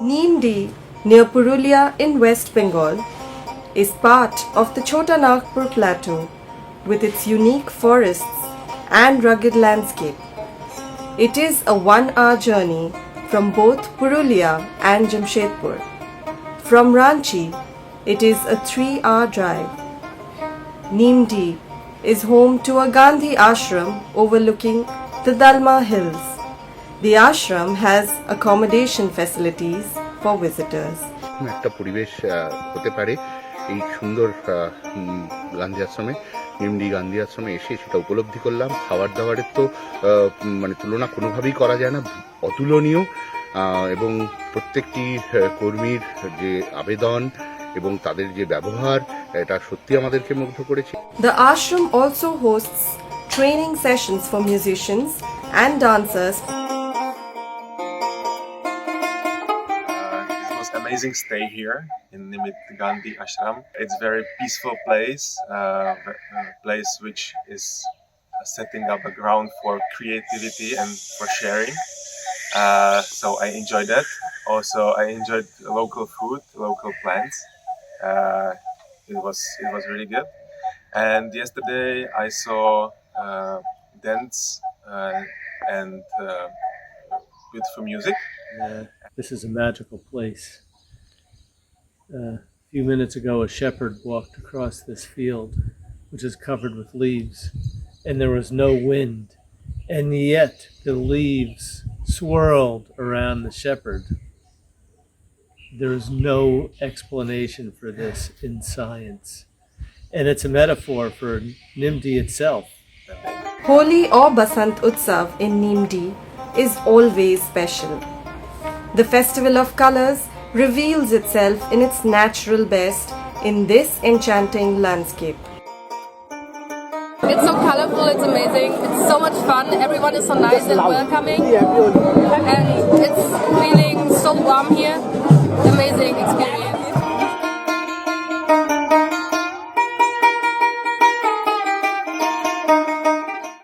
Nimdih, near Purulia in West Bengal, is part of the Chota Nagpur plateau with its unique forests and rugged landscape. It is a 1-hour journey from both Purulia and Jamshedpur. From Ranchi, it is a 3-hour drive. Nimdih is home to a Gandhi Ashram overlooking the Dalma Hills. The ashram has accommodation facilities for visitors. একটা পরিবেশ হতে পারে এই সুন্দর গান্ধী আশ্রমে, নিমডি গান্ধী আশ্রমে এসে সেটা উপলব্ধি করলাম। খাবার দাবারের তো মানে তুলনা কোনোভাবেই করা যায় না, অতুলনীয়। এবং প্রত্যেকটি কর্মীর যে আবেদন এবং তাদের যে ব্যবহার, এটা সত্যি আমাদেরকে মুগ্ধ করেছে। The ashram also hosts training sessions for musicians and dancers. Amazing stay here in Nimdih Gandhi Ashram. It's a very peaceful place, place which is setting up a ground for creativity and for sharing. So I enjoyed that. Also, I enjoyed local food, local plants. It was really good. And yesterday I saw dance and beautiful music. This is a magical place. A few minutes ago, a shepherd walked across this field, which is covered with leaves, and there was no wind, and yet the leaves swirled around the shepherd. There is no explanation for this in science, and it's a metaphor for Nimdih itself. Holi or Basant Utsav in Nimdih is always special. The festival of colors reveals itself in its natural best in this enchanting landscape. It's so colorful, it's amazing, it's so much fun, everyone is so nice and welcoming, and it's feeling so warm here. Amazing experience.